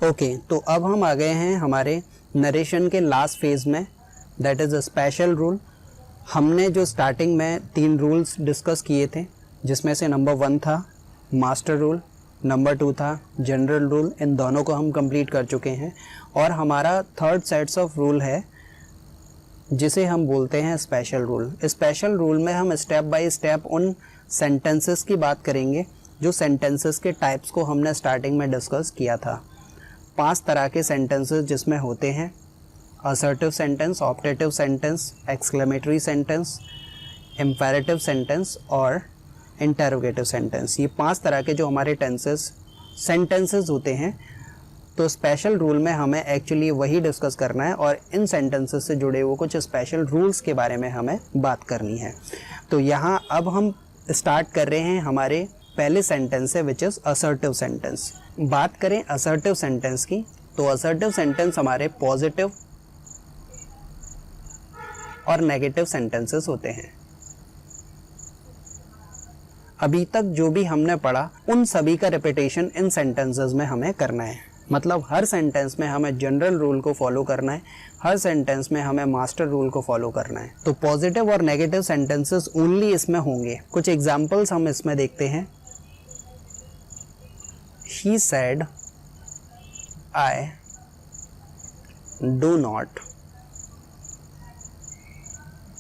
Okay, तो अब हम आ गए हैं हमारे नरेशन के लास्ट फेज में, that is a special rule. हमने जो स्टार्टिंग में 3 रूल्स डिस्कस किए थे, जिसमें से नंबर 1 था मास्टर रूल, नंबर 2 था जनरल रूल, इन दोनों को हम कंप्लीट कर चुके हैं। और हमारा थर्ड सेट्स ऑफ रूल है जिसे हम बोलते हैं स्पेशल रूल। स्पेशल रूल में हम स्टेप बाय स्टेप उन सेंटेंसेस की बात करेंगे जो सेंटेंसेस के टाइप्स को हमने स्टार्टिंग में डिस्कस किया था। 5 तरह के सेंटेंसेस जिसमें होते हैं assertive sentence, optative sentence, exclamatory sentence, imperative sentence और इंटरोगेटिव सेंटेंस। ये 5 तरह के जो हमारे सेंटेंसेस होते हैं। तो स्पेशल रूल में हमें एक्चुअली वही डिस्कस करना है और इन सेंटेंसेस से जुड़े हुए कुछ स्पेशल रूल्स के बारे में हमें बात करनी है। तो यहाँ अब हम स्टार्ट कर रहे हैं हमारे पहले सेंटेंस से, विच इज़ असर्टिव सेंटेंस। बात करें असर्टिव सेंटेंस की, तो असर्टिव सेंटेंस हमारे पॉजिटिव और नेगेटिव सेंटेंसेस होते हैं। अभी तक जो भी हमने पढ़ा उन सभी का रिपीटेशन इन सेंटेंसेस में हमें करना है। मतलब हर सेंटेंस में हमें जनरल रूल को फॉलो करना है, हर सेंटेंस में हमें मास्टर रूल को फॉलो करना है। तो पॉजिटिव और नेगेटिव सेंटेंसेस ओनली इसमें होंगे। कुछ एग्जांपल्स हम इसमें देखते हैं। He said, I do not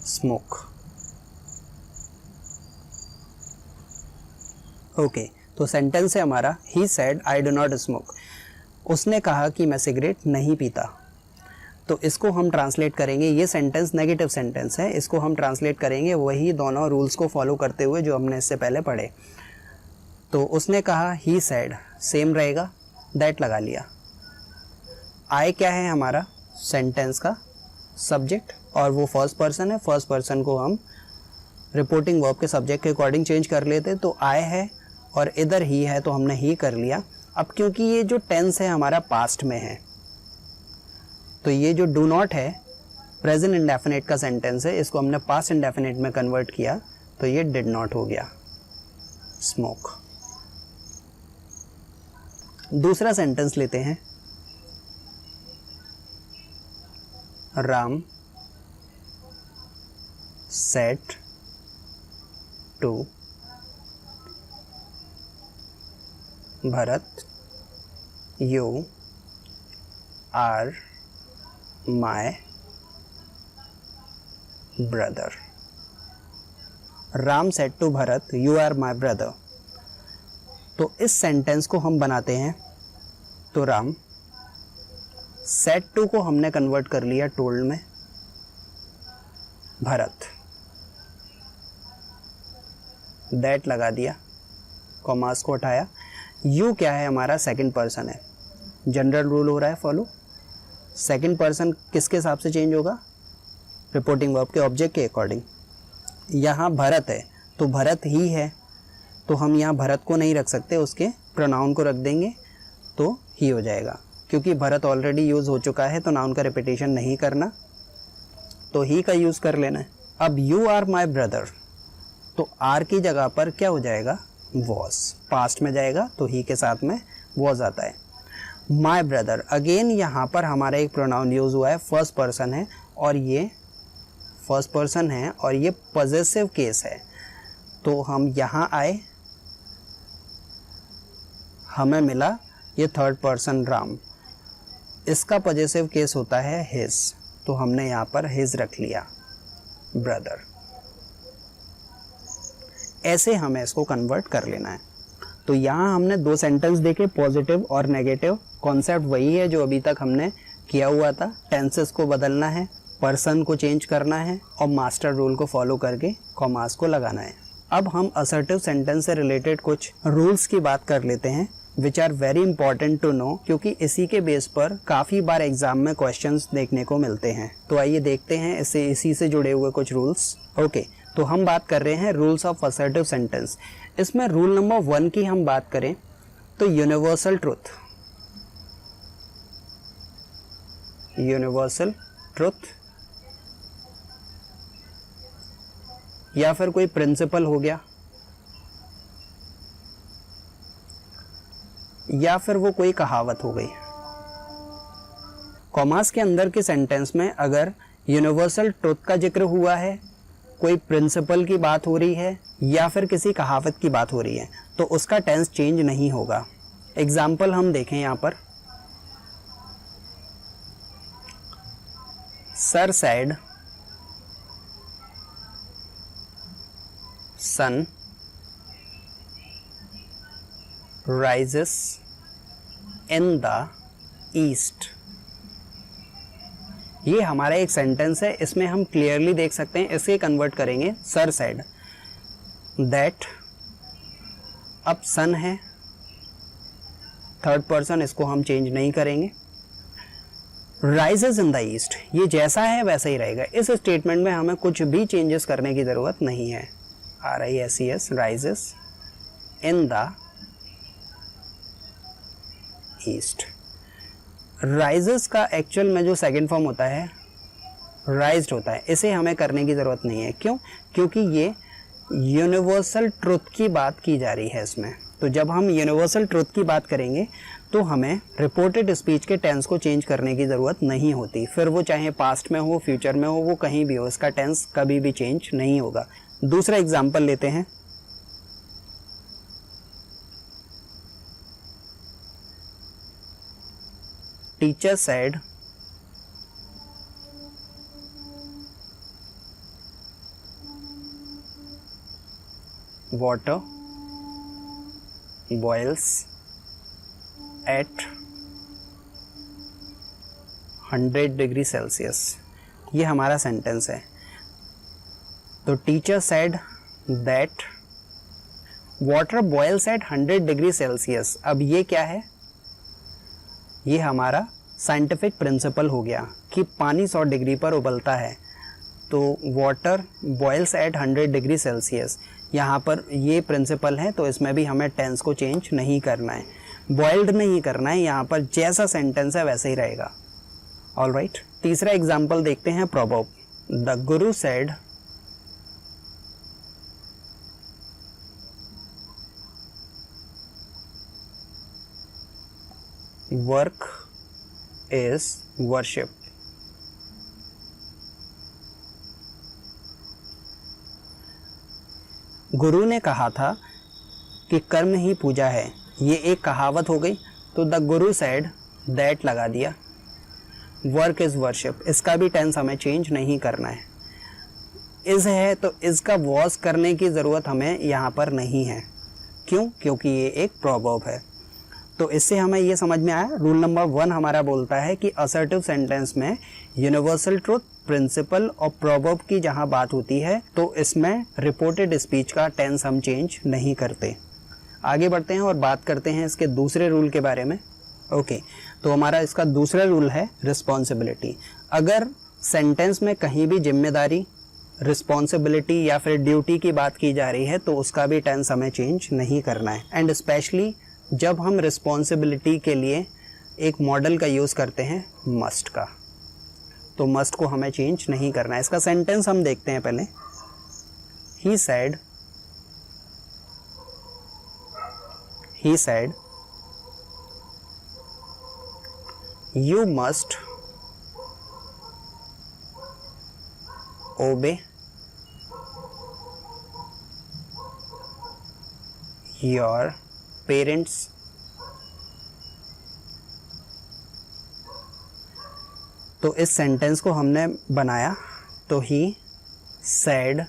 smoke. Okay, तो सेंटेंस है हमारा He said, I do not smoke. उसने कहा कि मैं सिगरेट नहीं पीता। तो इसको हम ट्रांसलेट करेंगे, ये सेंटेंस नेगेटिव सेंटेंस है, इसको हम ट्रांसलेट करेंगे वही दोनों रूल्स को फॉलो करते हुए जो हमने इससे पहले पढ़े। तो उसने कहा, ही सैड सेम रहेगा, दैट लगा लिया। आई क्या है हमारा सेंटेंस का सब्जेक्ट और वो फर्स्ट पर्सन है। फर्स्ट पर्सन को हम रिपोर्टिंग वर्ब के सब्जेक्ट के अकॉर्डिंग चेंज कर लेते। तो आई है और इधर ही है तो हमने ही कर लिया। अब क्योंकि ये जो टेंस है हमारा पास्ट में है, तो ये जो डू नॉट है प्रेजेंट इंडेफिनिट का सेंटेंस है, इसको हमने पास्ट इंडेफिनिट में कन्वर्ट किया तो ये डिड नॉट हो गया, स्मोक। दूसरा सेंटेंस लेते हैं। Ram said to Bharat, you are my brother. Ram said to Bharat, you are my brother. तो इस सेंटेंस को हम बनाते हैं। तो राम सेट टू को हमने कन्वर्ट कर लिया टोल्ड में, भरत दैट लगा दिया, कॉमास को हटाया। यू क्या है हमारा सेकंड पर्सन है, जनरल रूल हो रहा है फॉलो। सेकंड पर्सन किसके हिसाब से चेंज होगा, रिपोर्टिंग वर्ब के ऑब्जेक्ट के अकॉर्डिंग। यहाँ भरत है तो भरत ही है, तो हम यहाँ भरत को नहीं रख सकते, उसके प्रोनाउन को रख देंगे तो ही हो जाएगा। क्योंकि भरत ऑलरेडी यूज़ हो चुका है तो नाउन का रिपीटेशन नहीं करना, तो ही का यूज़ कर लेना है। अब यू आर माई ब्रदर, तो आर की जगह पर क्या हो जाएगा, वॉज, पास्ट में जाएगा तो ही के साथ में वॉज आता है। माई ब्रदर, अगेन यहाँ पर हमारा एक प्रोनाउन यूज़ हुआ है, फर्स्ट पर्सन है और ये फर्स्ट पर्सन है और ये पॉजेसिव केस है। तो हम यहाँ आए, हमें मिला ये थर्ड पर्सन राम, इसका पॉजेसिव केस होता है हिज, तो हमने यहाँ पर हिज रख लिया, ब्रदर। ऐसे हमें इसको कन्वर्ट कर लेना है। तो यहाँ हमने 2 सेंटेंस देखे, पॉजिटिव और नेगेटिव। कॉन्सेप्ट वही है जो अभी तक हमने किया हुआ था। टेंसेस को बदलना है, पर्सन को चेंज करना है और मास्टर रूल को फॉलो करके कॉमास को लगाना है। अब हम असर्टिव सेंटेंस से रिलेटेड कुछ रूल्स की बात कर लेते हैं which are very important to know, क्योंकि इसी के बेस पर काफ़ी बार एग्जाम में क्वेश्चंस देखने को मिलते हैं। तो आइए देखते हैं इसी से जुड़े हुए कुछ रूल्स। ओके, तो हम बात कर रहे हैं रूल्स ऑफ असर्टिव सेंटेंस। इसमें रूल नंबर 1 की हम बात करें तो यूनिवर्सल ट्रुथ, यूनिवर्सल ट्रुथ या फिर कोई प्रिंसिपल हो गया या फिर वो कोई कहावत हो गई। कॉमास के अंदर के सेंटेंस में अगर यूनिवर्सल ट्रुथ का जिक्र हुआ है, कोई प्रिंसिपल की बात हो रही है या फिर किसी कहावत की बात हो रही है तो उसका टेंस चेंज नहीं होगा। एग्जाम्पल हम देखें यहाँ पर, sir said sun rises in the east. ये हमारा एक सेंटेंस है, इसमें हम क्लियरली देख सकते हैं, इसे कन्वर्ट करेंगे सर सेड दैट, अब सन है थर्ड पर्सन, इसको हम चेंज नहीं करेंगे। राइजेस इन द ईस्ट, ये जैसा है वैसा ही रहेगा। इस स्टेटमेंट में हमें कुछ भी चेंजेस करने की ज़रूरत नहीं है। RISES rises in the east. Rises का एक्चुअल में जो सेकंड फॉर्म होता है राइज्ड होता है, इसे हमें करने की ज़रूरत नहीं है। क्यों? क्योंकि ये यूनिवर्सल ट्रुथ की बात की जा रही है इसमें। तो जब हम यूनिवर्सल ट्रुथ की बात करेंगे तो हमें रिपोर्टेड स्पीच के टेंस को चेंज करने की ज़रूरत नहीं होती, फिर वो चाहे पास्ट में हो, फ्यूचर में हो, वो कहीं भी हो, इसका टेंस कभी भी चेंज नहीं होगा। दूसरा एग्जाम्पल लेते हैं, teacher said water boils at 100 degree Celsius. ये हमारा सेंटेंस है। तो teacher said that water boils at 100 degree Celsius. अब ये क्या है? ये हमारा साइंटिफिक प्रिंसिपल हो गया कि पानी 100 डिग्री पर उबलता है। तो water boils at 100 degree Celsius, यहाँ पर ये प्रिंसिपल है, तो इसमें भी हमें टेंस को चेंज नहीं करना है, बॉइल्ड नहीं करना है, यहाँ पर जैसा सेंटेंस है वैसे ही रहेगा। ऑलराइट, तीसरा एग्जाम्पल देखते हैं, proverb. The Guru said work is worship. गुरु ने कहा था कि कर्म ही पूजा है, ये एक कहावत हो गई। तो द गुरु सेड दैट लगा दिया, वर्क इज वर्शिप, इसका भी टेंस हमें चेंज नहीं करना है। इज है तो इसका वॉज करने की ज़रूरत हमें यहाँ पर नहीं है। क्यों? क्योंकि ये एक प्रोवर्ब है। तो इससे हमें ये समझ में आया, रूल नंबर 1 हमारा बोलता है कि असर्टिव सेंटेंस में यूनिवर्सल ट्रुथ, प्रिंसिपल और प्रोवर्ब की जहाँ बात होती है तो इसमें रिपोर्टेड स्पीच का टेंस हम चेंज नहीं करते। आगे बढ़ते हैं और बात करते हैं इसके दूसरे रूल के बारे में। ओके, तो हमारा इसका दूसरा रूल है रिस्पॉन्सिबिलिटी। अगर सेंटेंस में कहीं भी जिम्मेदारी, रिस्पॉन्सिबिलिटी या फिर ड्यूटी की बात की जा रही है तो उसका भी टेंस हमें चेंज नहीं करना है। एंड स्पेशली जब हम रिस्पॉन्सिबिलिटी के लिए एक मॉडल का यूज़ करते हैं मस्ट का, तो मस्ट को हमें चेंज नहीं करना है। इसका सेंटेंस हम देखते हैं पहले। ही सेड यू मस्ट ओबे योर पेरेंट्स। तो इस सेंटेंस को हमने बनाया, तो ही सेड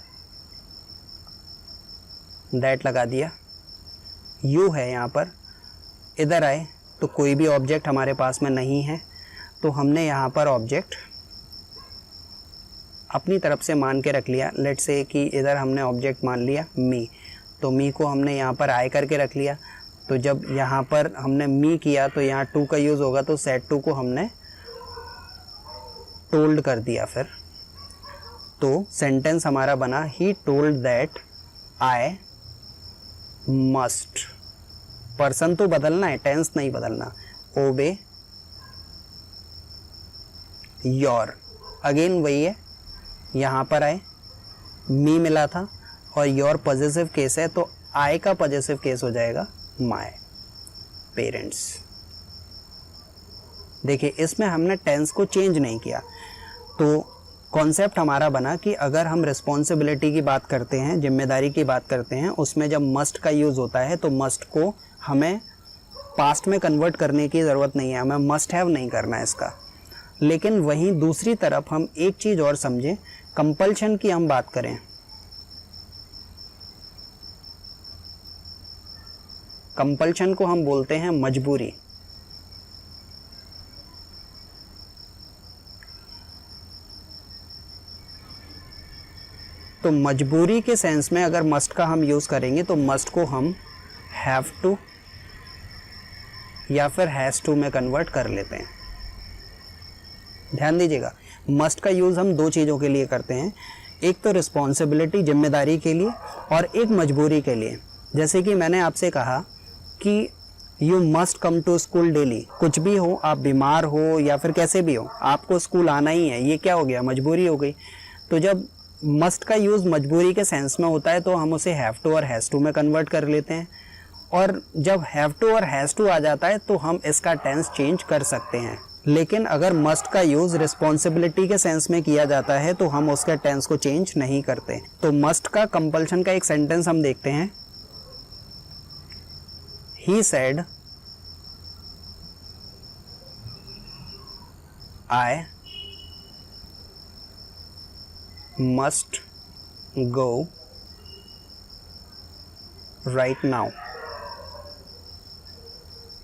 दैट लगा दिया, यू है यहाँ पर, इधर आए तो कोई भी ऑब्जेक्ट हमारे पास में नहीं है, तो हमने यहाँ पर ऑब्जेक्ट अपनी तरफ से मान के रख लिया। लेट्स से कि इधर हमने ऑब्जेक्ट मान लिया मी, तो मी को हमने यहाँ पर आई करके रख लिया। तो जब यहाँ पर हमने मी किया तो यहाँ टू का यूज़ होगा, तो सेड टू को हमने टोल्ड कर दिया। फिर तो सेंटेंस हमारा बना, he told that I must. Person तो बदलना है, टेंस नहीं बदलना। ओबे योर, अगेन वही है, यहाँ पर आए मी मिला था और योर पॉजेसिव केस है, तो आई का पॉजेसिव केस हो जाएगा माय पेरेंट्स। देखिए इसमें हमने टेंस को चेंज नहीं किया। तो कॉन्सेप्ट हमारा बना कि अगर हम रिस्पॉन्सिबिलिटी की बात करते हैं, जिम्मेदारी की बात करते हैं, उसमें जब मस्ट का यूज़ होता है तो मस्ट को हमें पास्ट में कन्वर्ट करने की ज़रूरत नहीं है, हमें मस्ट हैव नहीं करना है इसका। लेकिन वहीं दूसरी तरफ हम एक चीज़ और समझें, कंपल्शन की हम बात करें, कंपल्शन को हम बोलते हैं मजबूरी। तो मजबूरी के सेंस में अगर मस्ट का हम यूज़ करेंगे तो मस्ट को हम हैव टू या फिर हैज़ टू में कन्वर्ट कर लेते हैं। ध्यान दीजिएगा, मस्ट का यूज़ हम दो चीज़ों के लिए करते हैं, एक तो रिस्पॉन्सिबिलिटी, जिम्मेदारी के लिए, और एक मजबूरी के लिए। जैसे कि मैंने आपसे कहा कि you must come to school daily, कुछ भी हो, आप बीमार हो या फिर कैसे भी हो, आपको स्कूल आना ही है, ये क्या हो गया, मजबूरी हो गई। तो जब मस्ट का यूज़ मजबूरी के सेंस में होता है तो हम उसे हैव टू और हैज़ टू में कन्वर्ट कर लेते हैं, और जब हैव टू और हैज़ टू आ जाता है तो हम इसका टेंस चेंज कर सकते हैं। लेकिन अगर मस्ट का यूज़ रिस्पॉन्सिबिलिटी के सेंस में किया जाता है तो हम उसके टेंस को चेंज नहीं करते। तो मस्ट का कंपल्शन का एक सेंटेंस हम देखते हैं, he said I must go right now.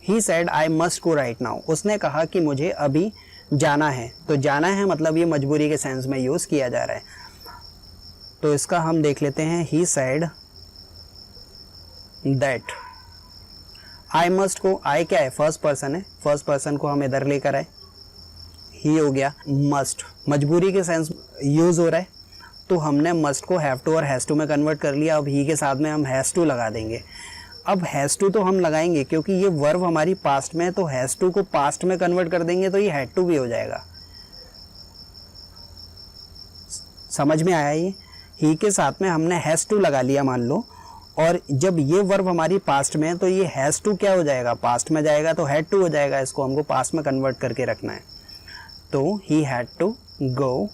He said I must go right now, उसने कहा कि मुझे अभी जाना है। तो जाना है मतलब ये मजबूरी के सेंस में यूज़ किया जा रहा है। तो इसका हम देख लेते हैं, he said that I must go. I क्या है, फर्स्ट पर्सन है, फर्स्ट पर्सन को हम इधर लेकर आए, ही हो गया। मस्ट मजबूरी के सेंस यूज़ हो रहा है तो हमने मस्ट को हैव टू और हैज़ टू में कन्वर्ट कर लिया। अब ही के साथ में हम हैज़ टू लगा देंगे। अब हैज़ टू तो हम लगाएंगे क्योंकि ये वर्ब हमारी पास्ट में है, तो हैज़ टू को पास्ट में कन्वर्ट कर देंगे तो ये हैड टू भी हो जाएगा। समझ में आया ये? ही के साथ में हमने हैज़ टू लगा लिया मान लो, और जब ये वर्ब हमारी पास्ट में है तो ये हैज़ टू क्या हो जाएगा, पास्ट में जाएगा तो हैड टू हो जाएगा। इसको हमको पास्ट में कन्वर्ट करके रखना है। तो he had to go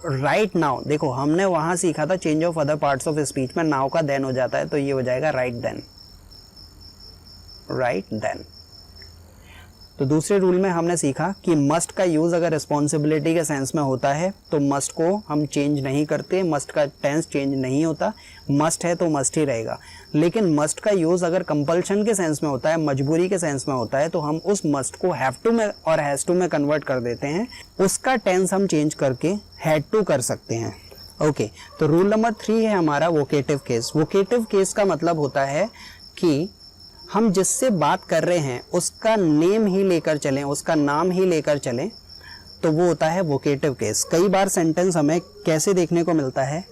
right now. देखो हमने वहां सीखा था change of other parts of speech में नाउ का देन हो जाता है, तो ये हो जाएगा राइट देन, राइट देन। तो दूसरे रूल में हमने सीखा कि मस्ट का यूज़ अगर रिस्पॉन्सिबिलिटी के सेंस में होता है तो मस्ट को हम चेंज नहीं करते, मस्ट का टेंस चेंज नहीं होता, मस्ट है तो मस्ट ही रहेगा। लेकिन मस्ट का यूज़ अगर कंपल्शन के सेंस में होता है, मजबूरी के सेंस में होता है, तो हम उस मस्ट को हैव टू में और हैज़ टू में कन्वर्ट कर देते हैं। उसका टेंस हम चेंज करके हैड टू कर सकते हैं। ओके, तो रूल नंबर 3 है हमारा वोकेटिव केस। वोकेटिव केस का मतलब होता है कि हम जिससे बात कर रहे हैं उसका नेम ही लेकर चलें, उसका नाम ही लेकर चलें, तो वो होता है वोकेटिव केस। कई बार सेंटेंस हमें कैसे देखने को मिलता है,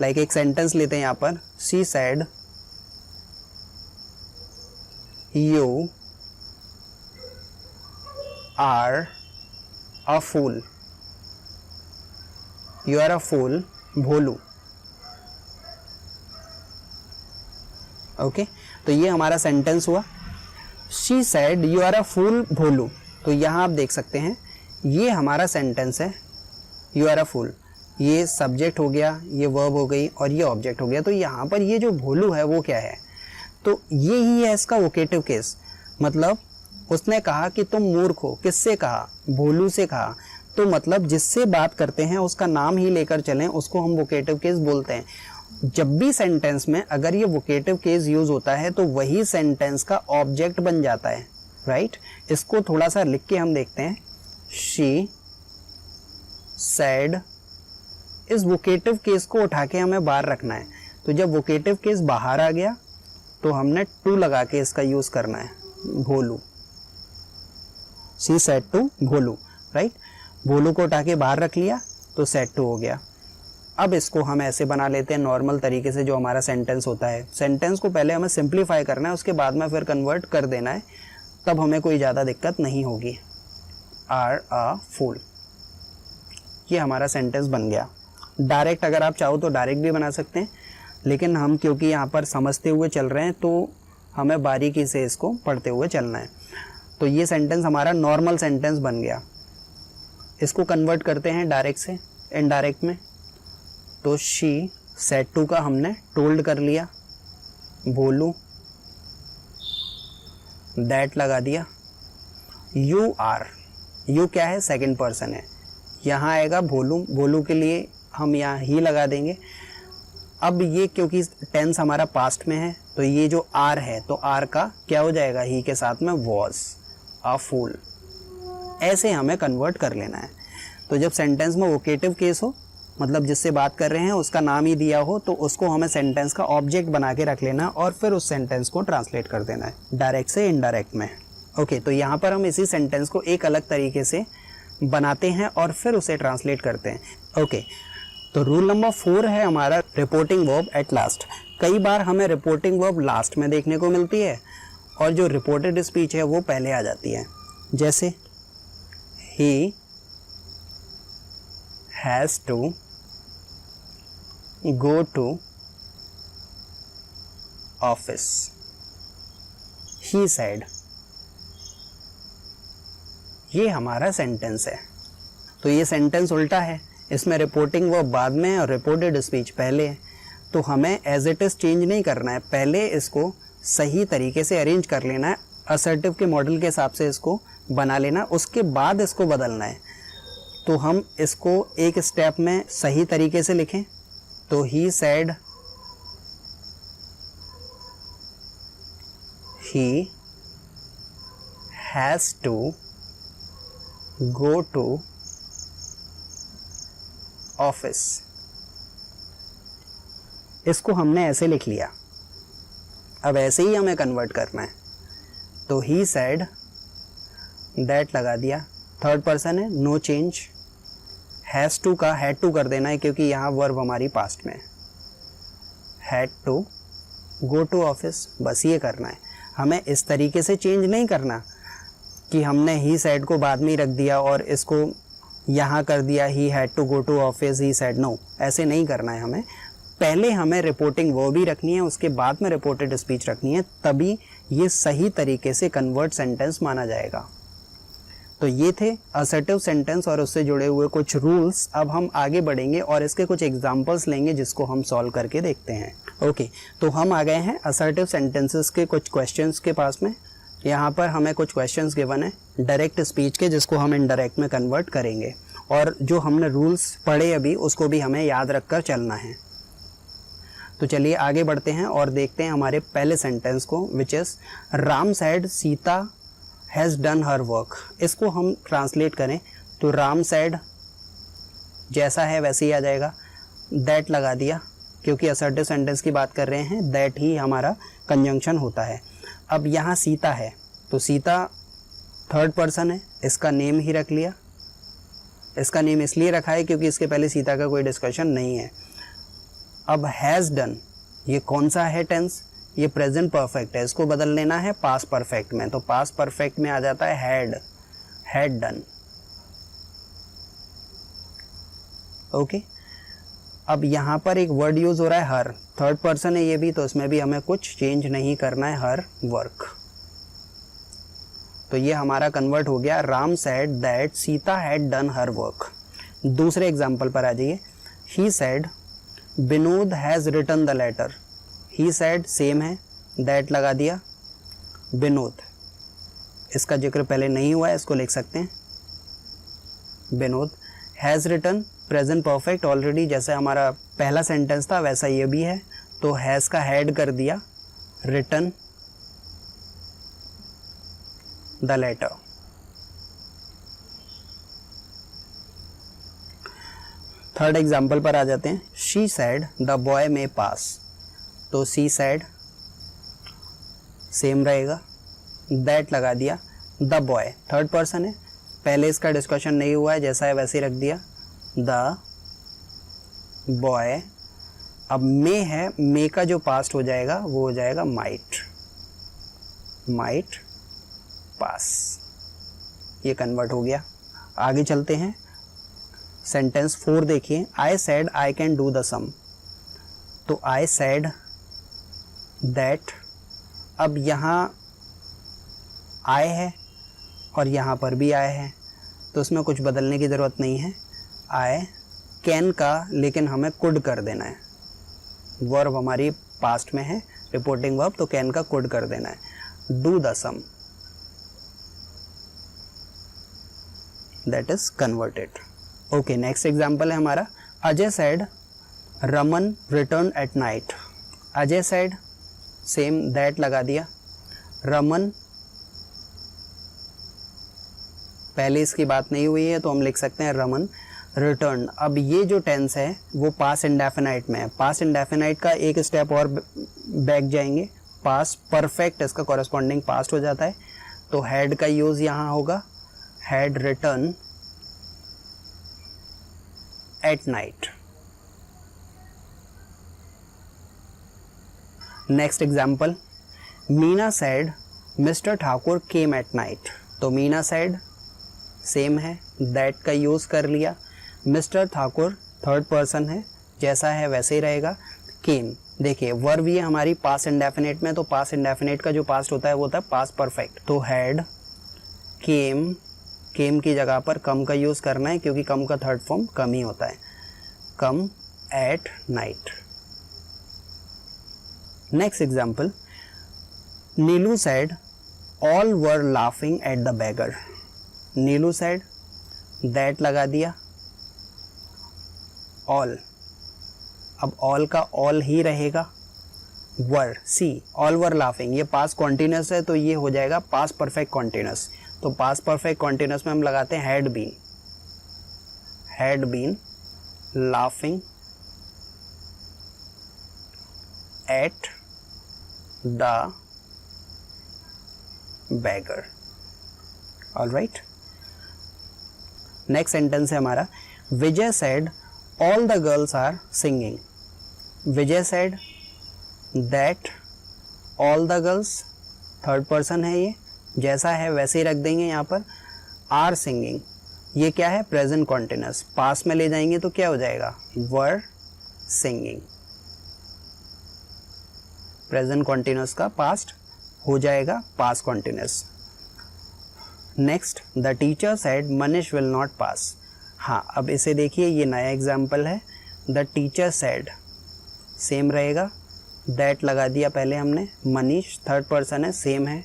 लाइक एक सेंटेंस लेते हैं यहाँ पर, she said you are a fool, you are a fool Bholu. Okay, तो ये हमारा सेंटेंस हुआ, she said you are a fool Bholu. तो यहाँ आप देख सकते हैं ये हमारा सेंटेंस है, यू आर अ फूल, ये सब्जेक्ट हो गया, ये वर्ब हो गई और ये ऑब्जेक्ट हो गया। तो यहाँ पर ये जो भोलू है वो क्या है, तो ये ही है इसका वोकेटिव केस। मतलब उसने कहा कि तुम मूर्ख हो, किससे कहा, भोलू से कहा। तो मतलब जिससे बात करते हैं उसका नाम ही लेकर चलें, उसको हम वोकेटिव केस बोलते हैं। जब भी सेंटेंस में अगर ये वोकेटिव केस यूज होता है तो वही सेंटेंस का ऑब्जेक्ट बन जाता है, राइट। इसको थोड़ा सा लिख के हम देखते हैं, शी सेड। इस वोकेटिव केस को उठा के हमें बाहर रखना है। तो जब वोकेटिव केस बाहर आ गया तो हमने टू लगा के इसका यूज करना है, Bholu. She said to Bholu, right. Bholu को उठा के बाहर रख लिया तो सेड टू हो गया। अब इसको हम ऐसे बना लेते हैं नॉर्मल तरीके से जो हमारा सेंटेंस होता है। सेंटेंस को पहले हमें सिंप्लीफाई करना है, उसके बाद में फिर कन्वर्ट कर देना है, तब हमें कोई ज़्यादा दिक्कत नहीं होगी। आर अ फूल, ये हमारा सेंटेंस बन गया। डायरेक्ट अगर आप चाहो तो डायरेक्ट भी बना सकते हैं, लेकिन हम क्योंकि यहाँ पर समझते हुए चल रहे हैं तो हमें बारीकी से इसको पढ़ते हुए चलना है। तो ये सेंटेंस हमारा नॉर्मल सेंटेंस बन गया। इसको कन्वर्ट करते हैं डायरेक्ट से इनडायरेक्ट में। तो शी सेड टू का हमने टोल्ड कर लिया, भोलू दैट लगा दिया। यू आर, यू क्या है, सेकंड पर्सन है, यहाँ आएगा भोलू, भोलू के लिए हम यहाँ ही लगा देंगे। अब ये क्योंकि टेंस हमारा पास्ट में है तो ये जो आर है तो आर का क्या हो जाएगा, ही के साथ में वॉज अ फूल। ऐसे हमें कन्वर्ट कर लेना है। तो जब सेंटेंस में वोकेटिव केस हो, मतलब जिससे बात कर रहे हैं उसका नाम ही दिया हो, तो उसको हमें सेंटेंस का ऑब्जेक्ट बना के रख लेना और फिर उस सेंटेंस को ट्रांसलेट कर देना है डायरेक्ट से इनडायरेक्ट में। ओके, तो यहाँ पर हम इसी सेंटेंस को एक अलग तरीके से बनाते हैं और फिर उसे ट्रांसलेट करते हैं। ओके, तो रूल नंबर 4 है हमारा रिपोर्टिंग वर्ब एट लास्ट। कई बार हमें रिपोर्टिंग वर्ब लास्ट में देखने को मिलती है और जो रिपोर्टेड स्पीच है वो पहले आ जाती है। जैसे he has to go to office, he said. ये हमारा सेंटेंस है। तो ये सेंटेंस उल्टा है, इसमें रिपोर्टिंग वर्ब बाद में है और रिपोर्टेड स्पीच पहले है। तो हमें एज इट इज़ चेंज नहीं करना है, पहले इसको सही तरीके से अरेंज कर लेना है, असर्टिव के मॉडल के हिसाब से इसको बना लेना, उसके बाद इसको बदलना है। तो हम इसको एक स्टेप में सही तरीके से लिखें। तो he said he has to go to office. इसको हमने ऐसे लिख लिया। अब ऐसे ही हमें कन्वर्ट करना है। तो ही सेड दैट लगा दिया, थर्ड पर्सन है, नो चेंज। हैज़ टू का हैड टू कर देना है क्योंकि यहाँ वर्ब हमारी पास्ट में है। Had to go to office, बस ये करना है। हमें इस तरीके से चेंज नहीं करना कि हमने ही सेड को बाद में ही रख दिया और इसको यहाँ कर दिया he had to go to office, he said. No, ऐसे नहीं करना है हमें। पहले हमें रिपोर्टिंग वर्ब भी रखनी है, उसके बाद में रिपोर्टेड स्पीच रखनी है, तभी ये सही तरीके से कन्वर्ट सेंटेंस माना जाएगा। तो ये थे असर्टिव सेंटेंस और उससे जुड़े हुए कुछ रूल्स। अब हम आगे बढ़ेंगे और इसके कुछ एग्जांपल्स लेंगे जिसको हम सॉल्व करके देखते हैं। ओके, तो हम आ गए हैं असर्टिव सेंटेंसेस के कुछ क्वेश्चंस के पास में। यहाँ पर हमें कुछ क्वेश्चंस गिवन है डायरेक्ट स्पीच के, जिसको हम इनडायरेक्ट में कन्वर्ट करेंगे और जो हमने रूल्स पढ़े अभी उसको भी हमें याद रखकर चलना है। तो चलिए आगे बढ़ते हैं और देखते हैं हमारे पहले सेंटेंस को, which is Ram said Sita has done her work. इसको हम ट्रांसलेट करें तो राम सेड जैसा है वैसे ही आ जाएगा, दैट लगा दिया क्योंकि असर्टिव सेंटेंस की बात कर रहे हैं, दैट ही हमारा कंजंक्शन होता है। अब यहाँ सीता है तो सीता थर्ड पर्सन है, इसका नेम ही रख लिया। इसका नेम इसलिए रखा है क्योंकि इसके पहले सीता का कोई डिस्कशन नहीं है। अब हैज़ डन, ये कौन सा है टेंस, ये प्रेजेंट परफेक्ट है, इसको बदल लेना है पास्ट परफेक्ट में। तो पास्ट परफेक्ट में आ जाता है हैड डन। ओके, अब यहाँ पर एक वर्ड यूज हो रहा है हर, थर्ड पर्सन है ये भी, तो इसमें भी हमें कुछ चेंज नहीं करना है, हर वर्क। तो ये हमारा कन्वर्ट हो गया, Ram said that Sita had done her work. दूसरे एग्जाम्पल पर आ जाइए। He said Vinod has written the letter. He said same है, दैट लगा दिया, विनोद, इसका जिक्र पहले नहीं हुआ है, इसको लिख सकते हैं Vinod. Has written present perfect, already जैसे हमारा पहला सेंटेंस था वैसा ये भी है, तो हैज़ का हैड कर दिया, written the letter. Third example पर आ जाते हैं। She said the boy may pass. तो सी सेड सेम रहेगा, दैट लगा दिया, द बॉय थर्ड पर्सन है, पहले इसका डिस्कशन नहीं हुआ है, जैसा है वैसे ही रख दिया, द बॉय। अब मे है, मे का जो पास्ट हो जाएगा वो हो जाएगा माइट, माइट पास। ये कन्वर्ट हो गया। आगे चलते हैं, सेंटेंस 4 देखिए। I said I can do the same. तो आई सेड दैट, अब यहाँ आई है और यहाँ पर भी I है, तो उसमें कुछ बदलने की ज़रूरत नहीं है। I कैन का लेकिन हमें कुड कर देना है। वर्ब हमारी पास्ट में है, रिपोर्टिंग वर्ब, तो कैन का कुड कर देना है। Do the sum, that is converted. Okay, next example है हमारा Ajay said Raman return at night. Ajay said, same that लगा दिया। रमन, पहले इसकी बात नहीं हुई है तो हम लिख सकते हैं रमन रिटर्न। अब ये जो टेंस है वो पास्ट इंडेफिनाइट में है। पास्ट इंडेफिनाइट का एक स्टेप और बैक जाएंगे, पास्ट परफेक्ट इसका कॉरेस्पॉन्डिंग पास्ट हो जाता है, तो हैड का यूज यहाँ होगा, had return at night. Next example, Meena said mister Thakur came at night. तो मीना सेड सेम है, दैट का यूज कर लिया। मिस्टर ठाकुर थर्ड पर्सन है, जैसा है वैसे ही रहेगा। केम, देखिए वर्ब ये हमारी पास्ट इंडेफिनिट में, तो पास्ट इंडेफिनिट का जो पास्ट होता है वो होता है पास्ट परफेक्ट। तो हैड केम, केम की जगह पर कम का यूज करना है क्योंकि कम का थर्ड फॉर्म कम ही होता है। Come at night. Next example, Neelu said all were laughing at the beggar. Neelu said, that लगा दिया, ऑल, अब ऑल का ऑल ही रहेगा। Were, see all were laughing, ये पास्ट कॉन्टिन्यूस है तो ये हो जाएगा पास्ट परफेक्ट कॉन्टिन्यूस। तो पास्ट परफेक्ट कॉन्टिन्यूस में हम लगाते हैं had been laughing at the beggar. Alright, next sentence है हमारा, Vijay said all the girls are singing. Vijay said that all the girls, third person है ये, जैसा है वैसे ही रख देंगे यहाँ पर। आर सिंगिंग, ये क्या है, प्रेजेंट कॉन्टिन्यूस, पास्ट में ले जाएंगे तो क्या हो जाएगा, वर सिंगिंग। प्रेजेंट कॉन्टिन्यूस का पास्ट हो जाएगा past continuous. Next, the teacher said Manish will not pass. हाँ, अब इसे देखिए, ये नया एग्जाम्पल है। द टीचर सेड सेम रहेगा, दैट लगा दिया पहले हमने। मनीष थर्ड पर्सन है, सेम है।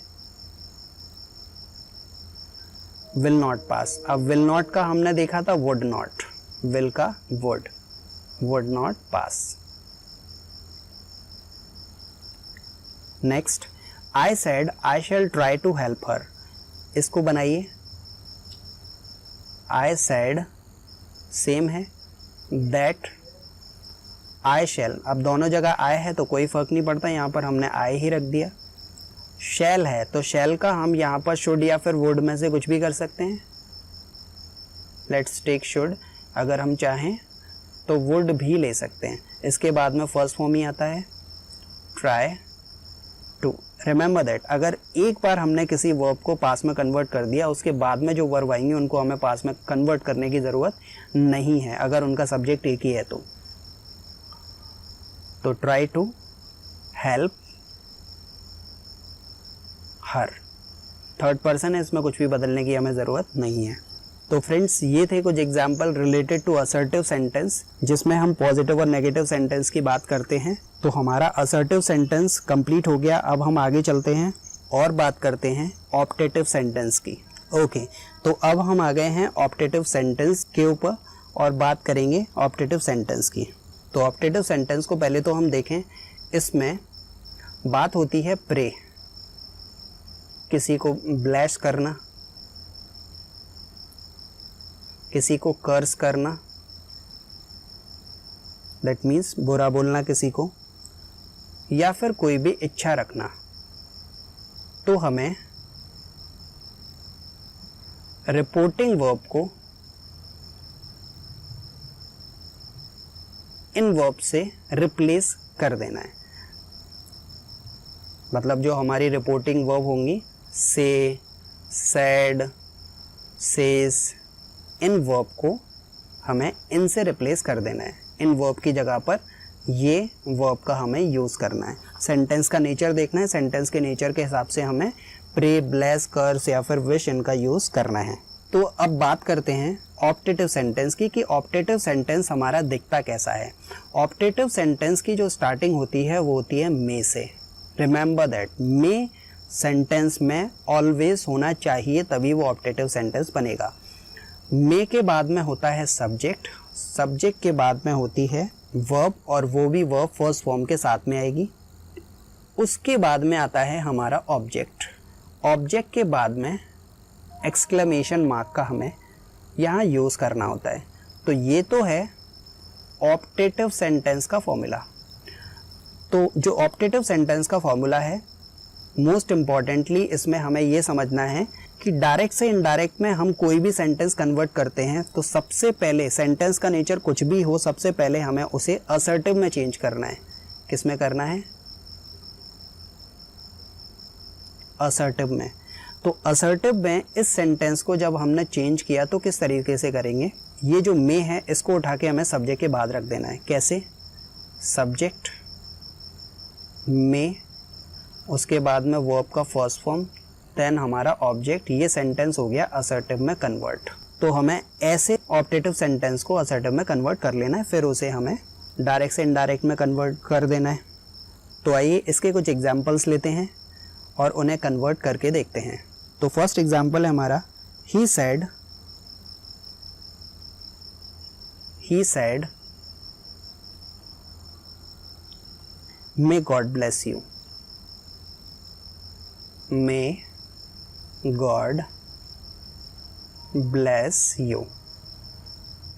विल नॉट पास, अब विल नॉट का हमने देखा था वुड नॉट, विल का would not pass. Next, I said I shall try to help हर। इसको बनाइए, आई सेड सेम है, दैट आई शैल, अब दोनों जगह आई है तो कोई फर्क नहीं पड़ता, यहाँ पर हमने आई ही रख दिया। शैल है तो शैल का हम यहाँ पर शुड या फिर वुड में से कुछ भी कर सकते हैं। लेट्स टेक शुड, अगर हम चाहें तो वुड भी ले सकते हैं। इसके बाद में फर्स्ट फॉर्म ही आता है ट्राई टू। रिमेंबर दैट, अगर एक बार हमने किसी वर्ब को पास में कन्वर्ट कर दिया, उसके बाद में जो वर्ब आएंगे उनको हमें पास में कन्वर्ट करने की ज़रूरत नहीं है, अगर उनका सब्जेक्ट एक ही है तो try to help her, third person है, इसमें कुछ भी बदलने की हमें ज़रूरत नहीं है। तो फ्रेंड्स, ये थे कुछ example related to assertive sentence, जिसमें हम पॉजिटिव और नेगेटिव सेंटेंस की बात करते हैं। तो हमारा असर्टिव सेंटेंस कंप्लीट हो गया। अब हम आगे चलते हैं और बात करते हैं ऑप्टेटिव सेंटेंस की। ओके, तो अब हम आ गए हैं ऑप्टेटिव सेंटेंस के ऊपर और बात करेंगे ऑप्टेटिव सेंटेंस की। तो ऑप्टेटिव सेंटेंस को पहले तो हम देखें, इसमें बात होती है प्रे, किसी को ब्लेस करना, किसी को कर्स करना, दैट मीन्स बुरा बोलना किसी को, या फिर कोई भी इच्छा रखना। तो हमें रिपोर्टिंग वर्ब को इन वर्ब से रिप्लेस कर देना है। मतलब जो हमारी रिपोर्टिंग वर्ब होंगी, से, सैड, सेज, इन वर्ब को हमें इनसे रिप्लेस कर देना है। इन वर्ब की जगह पर ये वर्ब का हमें यूज़ करना है। सेंटेंस का नेचर देखना है, सेंटेंस के नेचर के हिसाब से हमें प्रे, ब्लेस, कर्स या फिर विश इनका यूज़ करना है। तो अब बात करते हैं ऑप्टेटिव सेंटेंस की कि ऑप्टेटिव सेंटेंस हमारा दिखता कैसा है। ऑप्टेटिव सेंटेंस की जो स्टार्टिंग होती है वो होती है मे से। रिमेंबर दैट, मे सेंटेंस में ऑलवेज होना चाहिए, तभी वो ऑप्टेटिव सेंटेंस बनेगा। मे के बाद में होता है सब्जेक्ट, सब्जेक्ट के बाद में होती है वर्ब, और वो भी वर्ब फर्स्ट फॉर्म के साथ में आएगी। उसके बाद में आता है हमारा ऑब्जेक्ट। ऑब्जेक्ट के बाद में एक्सक्लेमेशन मार्क का हमें यहाँ यूज़ करना होता है। तो ये तो है ऑप्टेटिव सेंटेंस का फॉर्मूला। तो जो ऑप्टेटिव सेंटेंस का फॉर्मूला है, मोस्ट इम्पॉर्टेंटली इसमें हमें ये समझना है कि डायरेक्ट से इनडायरेक्ट में हम कोई भी सेंटेंस कन्वर्ट करते हैं तो सबसे पहले सेंटेंस का नेचर कुछ भी हो, सबसे पहले हमें उसे असर्टिव में चेंज करना है। किस में करना है? असर्टिव में। तो असर्टिव में इस सेंटेंस को जब हमने चेंज किया तो किस तरीके से करेंगे? ये जो मे है इसको उठा के हमें सब्जेक्ट के बाद रख देना है। कैसे? सब्जेक्ट मे, उसके बाद में वर्ब का फर्स्ट फॉर्म, देन हमारा ऑब्जेक्ट। ये सेंटेंस हो गया असर्टिव में कन्वर्ट। तो हमें ऐसे ऑप्टेटिव सेंटेंस को असर्टिव में कन्वर्ट कर लेना है, फिर उसे हमें डायरेक्ट से इनडायरेक्ट में कन्वर्ट कर देना है। तो आइए इसके कुछ एग्जांपल्स लेते हैं और उन्हें कन्वर्ट करके देखते हैं। तो फर्स्ट एग्जांपल है हमारा ही said may God bless you। may God bless you।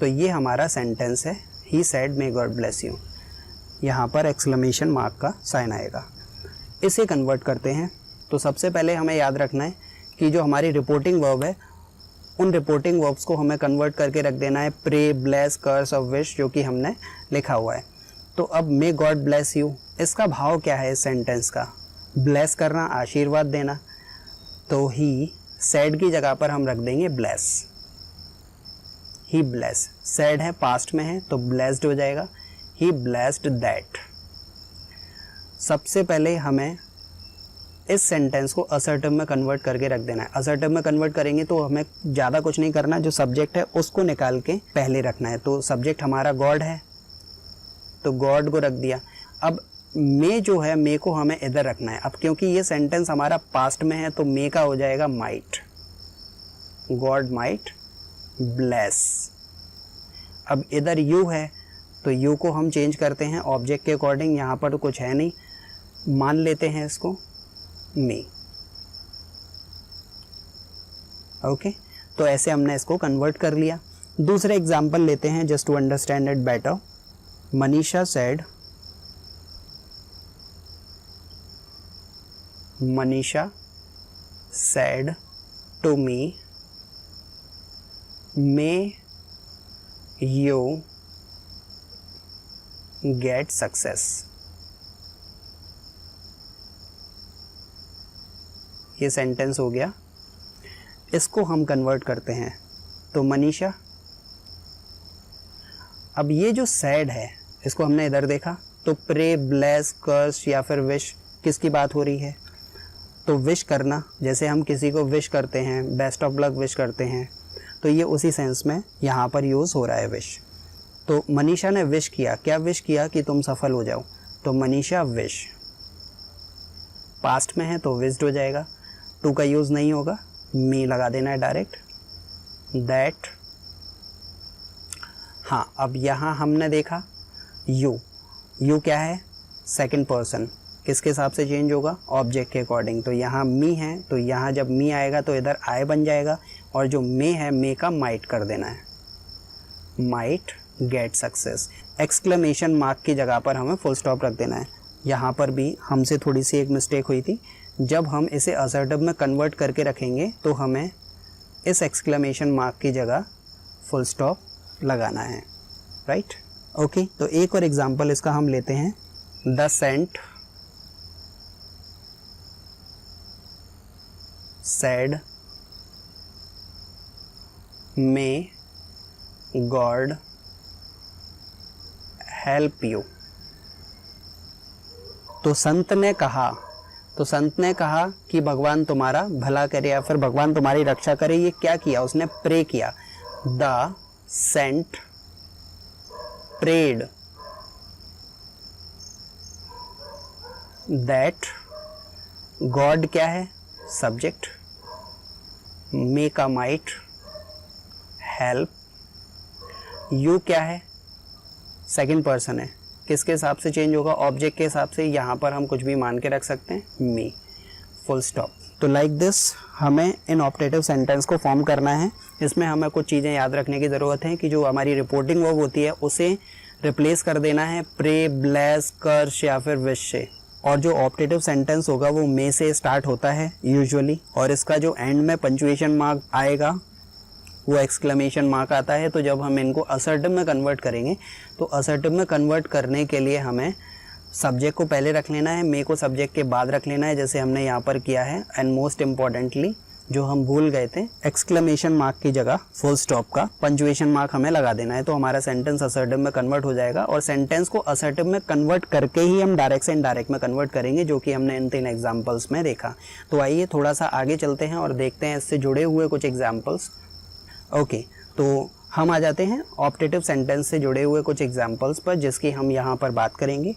तो ये हमारा सेंटेंस है ही said may God bless you। यहाँ पर एक्सक्लेमेशन मार्क का साइन आएगा। इसे कन्वर्ट करते हैं। तो सबसे पहले हमें याद रखना है कि जो हमारी रिपोर्टिंग वर्ब है, उन रिपोर्टिंग वर्ब्स को हमें कन्वर्ट करके रख देना है प्रे, ब्लेस, कर्स और विश, जो कि हमने लिखा हुआ है। तो अब मे गॉड ब्लेस यू, इसका भाव क्या है इस सेंटेंस का? ब्लेस करना, आशीर्वाद देना। तो ही सैड की जगह पर हम रख देंगे ब्लेस। ही ब्लेस, सैड है पास्ट में है तो ब्लेस्ड हो जाएगा। ही ब्लेस्ड दैट। सबसे पहले हमें इस सेंटेंस को असर्टिव में कन्वर्ट करके रख देना है। असर्टिव में कन्वर्ट करेंगे तो हमें ज़्यादा कुछ नहीं करना, जो सब्जेक्ट है उसको निकाल के पहले रखना है। तो सब्जेक्ट हमारा गॉड है तो गॉड को रख दिया। अब मे जो है, मे को हमें इधर रखना है। अब क्योंकि ये सेंटेंस हमारा पास्ट में है तो मे का हो जाएगा माइट। God might bless. अब इधर यू है तो यू को हम चेंज करते हैं ऑब्जेक्ट के अकॉर्डिंग। यहाँ पर तो कुछ है नहीं, मान लेते हैं इसको मे। ओके, तो ऐसे हमने इसको कन्वर्ट कर लिया। दूसरे एग्जाम्पल लेते हैं just to understand it better. Manisha said to me may you get success। ये सेंटेंस हो गया। इसको हम कन्वर्ट करते हैं तो मनीषा। अब ये जो सैड है इसको हमने इधर देखा तो प्रे, ब्लेस, कर्स या फिर विश, किसकी बात हो रही है? तो विश करना, जैसे हम किसी को विश करते हैं, बेस्ट ऑफ लक विश करते हैं, तो ये उसी सेंस में यहाँ पर यूज़ हो रहा है विश। तो मनीषा ने विश किया, क्या विश किया? कि तुम सफल हो जाओ। तो मनीषा विश, पास्ट में है तो विश्ड हो जाएगा। टू का यूज़ नहीं होगा, मी लगा देना है डायरेक्ट। दैट। हाँ, अब यहाँ हमने देखा यू। यू क्या है? Second person. किसके हिसाब से चेंज होगा? ऑब्जेक्ट के अकॉर्डिंग। तो यहाँ मी है तो यहाँ जब मी आएगा तो इधर आई बन जाएगा, और जो मे है मे का माइट कर देना है। Might get success. Exclamation mark की जगह पर हमें फुल स्टॉप रख देना है। यहाँ पर भी हमसे थोड़ी सी एक मिस्टेक हुई थी। जब हम इसे असर्टिव में कन्वर्ट करके रखेंगे तो हमें इस एक्सक्लेमेशन मार्क की जगह फुल स्टॉप लगाना है, राइट? ओके, तो एक और एग्जांपल इसका हम लेते हैं। The saint said may God help you। तो संत ने कहा, तो संत ने कहा कि भगवान तुम्हारा भला करे या फिर भगवान तुम्हारी रक्षा करे। ये क्या किया, उसने प्रे किया। The saint prayed that, God क्या है, subject, make a might help, you क्या है, सेकंड पर्सन है, किसके हिसाब से चेंज होगा, ऑब्जेक्ट के हिसाब से। यहाँ पर हम कुछ भी मान के रख सकते हैं, मी, फुल स्टॉप। तो लाइक दिस हमें इन ऑप्टेटिव सेंटेंस को फॉर्म करना है। इसमें हमें कुछ चीज़ें याद रखने की ज़रूरत है कि जो हमारी रिपोर्टिंग वर्ब होती है उसे रिप्लेस कर देना है प्रे, ब्लेस, कर्श या फिर विश से। और जो ऑप्टेटिव सेंटेंस होगा वो मे से स्टार्ट होता है यूजुअली, और इसका जो एंड में पंचुएशन मार्क आएगा वो एक्सक्लेमेशन मार्क आता है। तो जब हम इनको असर्टिव में कन्वर्ट करेंगे तो असर्टिव में कन्वर्ट करने के लिए हमें सब्जेक्ट को पहले रख लेना है, मे को सब्जेक्ट के बाद रख लेना है, जैसे हमने यहाँ पर किया है। एंड मोस्ट इम्पॉर्टेंटली जो हम भूल गए थे, एक्सक्लेमेशन मार्क की जगह फुल स्टॉप का पंचुएशन मार्क हमें लगा देना है। तो हमारा सेंटेंस असर्टिव में कन्वर्ट हो जाएगा। और सेंटेंस को असर्टिव में कन्वर्ट करके ही हम डायरेक्ट से इनडायरेक्ट में कन्वर्ट करेंगे, जो कि हमने इन 3 एग्जाम्पल्स में देखा। तो आइए थोड़ा सा आगे चलते हैं और देखते हैं इससे जुड़े हुए कुछ एग्जाम्पल्स। ओके, तो हम आ जाते हैं ऑप्टेटिव सेंटेंस से जुड़े हुए कुछ एग्जाम्पल्स पर, जिसकी हम यहाँ पर बात करेंगे।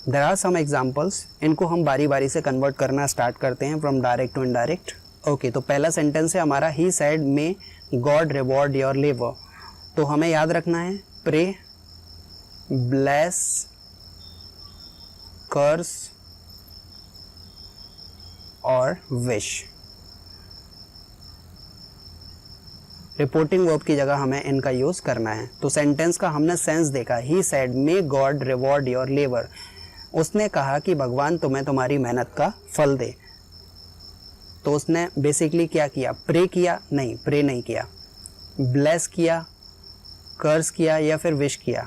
देयर आर सम एग्जाम्पल्स, इनको हम बारी बारी से कन्वर्ट करना स्टार्ट करते हैं from direct to indirect. Okay, तो पहला सेंटेंस है हमारा, he said may God reward your labour. तो हमें याद रखना है प्रे, ब्लेस, कर्स और विश। रिपोर्टिंग वर्ब की जगह हमें इनका यूज करना है। तो सेंटेंस का हमने सेंस देखा, ही said may God reward your labour. उसने कहा कि भगवान तुम्हें तुम्हारी मेहनत का फल दे। तो उसने बेसिकली क्या किया, प्रे किया? नहीं, प्रे नहीं किया। ब्लेस किया, कर्स किया या फिर विश किया?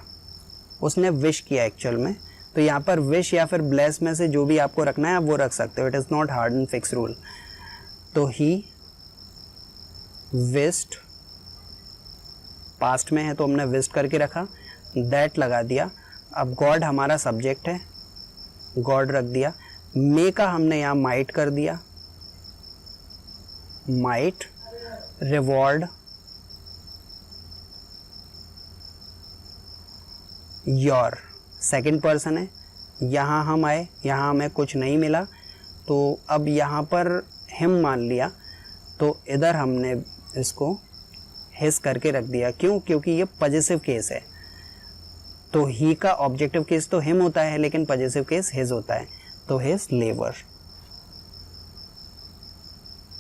उसने विश किया एक्चुअल में। तो यहाँ पर विश या फिर ब्लेस में से जो भी आपको रखना है आप वो रख सकते हो। It is not hard and fix rule. तो ही विस्ड, पास्ट में है तो हमने विस्ट करके रखा, दैट लगा दिया। अब गॉड हमारा सब्जेक्ट है, गॉड रख दिया। मे का हमने यहाँ माइट कर दिया, might, reward your, second person है। यहाँ हम आए, यहाँ हमें कुछ नहीं मिला तो अब यहाँ पर हिम मान लिया, तो इधर हमने इसको हिज करके रख दिया। क्यों? क्योंकि ये पॉजिटिव केस है। तो ही का ऑब्जेक्टिव केस तो हिम होता है, लेकिन पॉजिटिव केस हिज होता है, तो हिज लेबर।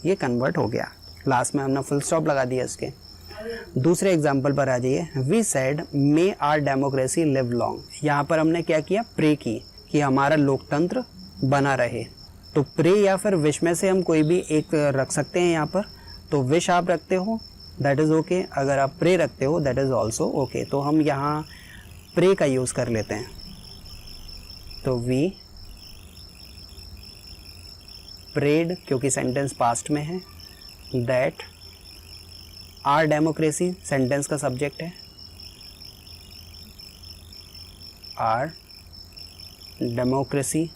ये कन्वर्ट हो गया। लास्ट में हमने फुल स्टॉप लगा दिया इसके। दूसरे एग्जाम्पल पर आ जाइए। We said may our democracy live long. यहाँ पर हमने क्या किया, प्रे की कि हमारा लोकतंत्र बना रहे। तो प्रे या फिर विश में से हम कोई भी एक रख सकते हैं यहाँ पर। तो विश आप रखते हो दैट इज़ ओके, अगर आप प्रे रखते हो दैट इज़ ऑल्सो ओके। तो हम यहाँ प्रे का यूज़ कर लेते हैं। तो वी प्रेड, क्योंकि सेंटेंस पास्ट में है, दैट आर डेमोक्रेसी सेंटेंस का सब्जेक्ट है, आर डेमोक्रेसी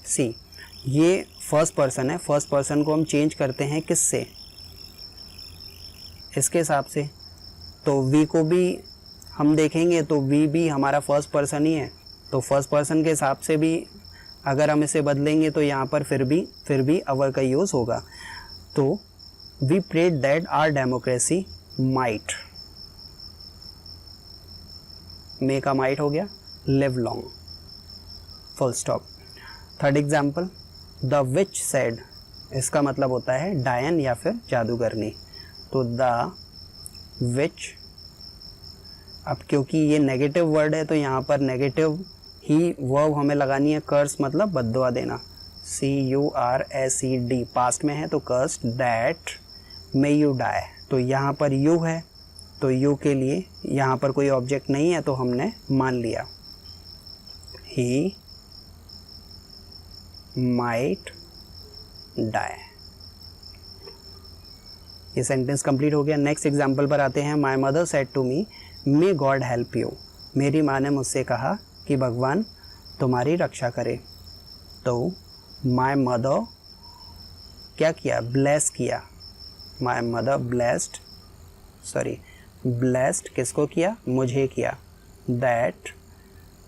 सी। ये फर्स्ट पर्सन है, फर्स्ट पर्सन को हम चेंज करते हैं किससे, इसके हिसाब से। तो वी को भी हम देखेंगे तो वी भी हमारा फर्स्ट पर्सन ही है, तो फर्स्ट पर्सन के हिसाब से भी अगर हम इसे बदलेंगे तो यहाँ पर फिर भी अवर का यूज़ होगा। तो we prayed that our democracy might, may का माइट हो गया, live long, full stop. Third example, the witch said, इसका मतलब होता है डायन या फिर जादूगरनी। तो द विच, अब क्योंकि ये नेगेटिव वर्ड है तो यहाँ पर नेगेटिव ही वर्ब हमें लगानी है। कर्स मतलब बद्दुआ देना, CURSED, पास्ट में है तो cursed that may you die. तो यहाँ पर यू है, तो यू के लिए यहाँ पर कोई ऑब्जेक्ट नहीं है तो हमने मान लिया ही माइट डाई। ये सेंटेंस कंप्लीट हो गया। नेक्स्ट एग्जाम्पल पर आते हैं। My mother said to me may God help you. मेरी माँ ने मुझसे कहा कि भगवान तुम्हारी रक्षा करे। तो माई मदर क्या किया, ब्लेस किया, माई मदर ब्लेस्ड, ब्लेस्ड किसको किया, मुझे किया। दैट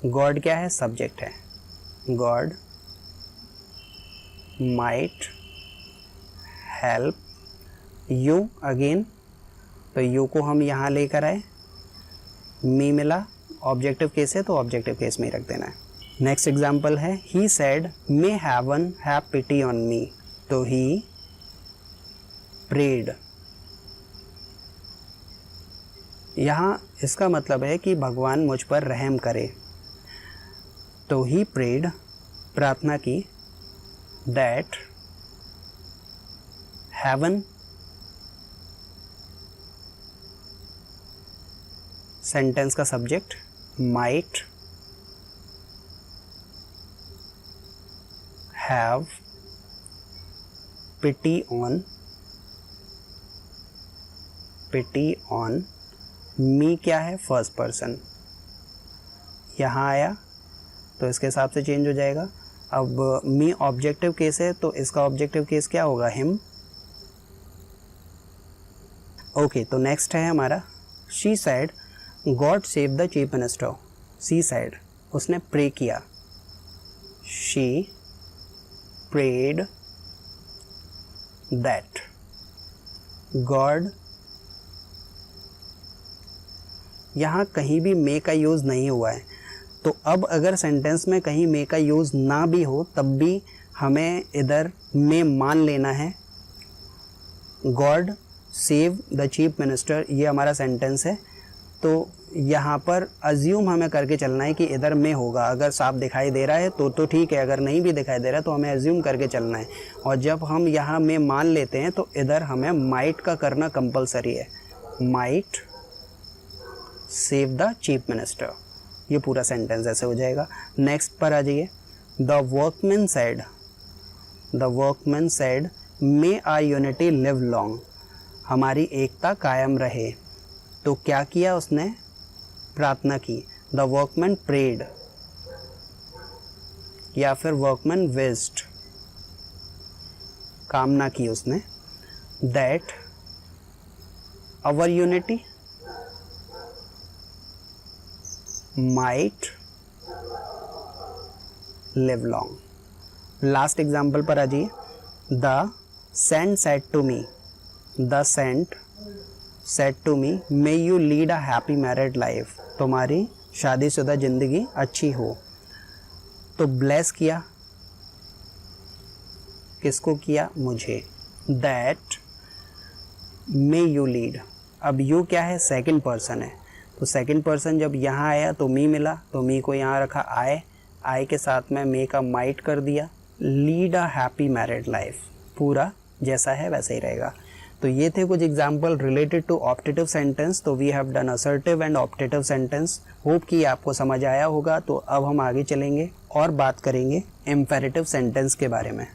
गॉड क्या है, सब्जेक्ट है, God might help you again, तो यू को हम यहाँ लेकर आए, मी मिला, ऑब्जेक्टिव केस है तो ऑब्जेक्टिव केस में ही रख देना है। नेक्स्ट एग्जाम्पल है he said may heaven have pity on me, तो ही प्रेड, यहाँ इसका मतलब है कि भगवान मुझ पर रहम करे। तो ही प्रेड प्रार्थना की, दैट हेवन सेंटेंस का subject might have pity on me क्या है, फर्स्ट पर्सन, यहाँ आया तो इसके हिसाब से चेंज हो जाएगा। अब मी ऑब्जेक्टिव केस है तो इसका ऑब्जेक्टिव केस क्या होगा, हिम। ओके, तो नेक्स्ट है हमारा she said God save the chief minister. She said उसने प्रे किया, शी प्रेड दैट गॉड, यहाँ कहीं भी मे का यूज़ नहीं हुआ है, तो अब अगर सेंटेंस में कहीं मे का यूज़ ना भी हो तब भी हमें इधर मे मान लेना है। God save the chief minister, ये हमारा सेंटेंस है, तो यहाँ पर अज्यूम हमें करके चलना है कि इधर में होगा। अगर साफ दिखाई दे रहा है तो ठीक है, अगर नहीं भी दिखाई दे रहा है तो हमें अज्यूम करके चलना है। और जब हम यहाँ में मान लेते हैं तो इधर हमें माइट का करना कंपलसरी है, might save the chief minister, ये पूरा सेंटेंस ऐसे हो जाएगा। नेक्स्ट पर आ जाइए, the workman said may our unity live long, हमारी एकता कायम रहे। तो क्या किया उसने, प्रार्थना की, द वर्कमैन प्रेड, या फिर वर्कमैन विश्ड, कामना की उसने, that our unity might live long. Last example पर आ जाइए, the saint said to me, the saint said to me may you lead a happy married life, तुम्हारी शादीशुदा जिंदगी अच्छी हो। तो ब्लेस किया, किसको किया, मुझे, दैट मे यू लीड, अब यू क्या है, सेकंड पर्सन है, तो सेकंड पर्सन जब यहाँ आया तो मी मिला, तो मी को यहाँ रखा, आई के साथ में मे का माइट कर दिया, lead a happy married life, पूरा जैसा है वैसा ही रहेगा। तो ये थे कुछ example related to optative sentence. तो we have done assertive and optative sentence. Hope कि आपको समझ आया होगा। तो अब हम आगे चलेंगे और बात करेंगे इम्पेरेटिव सेंटेंस के बारे में।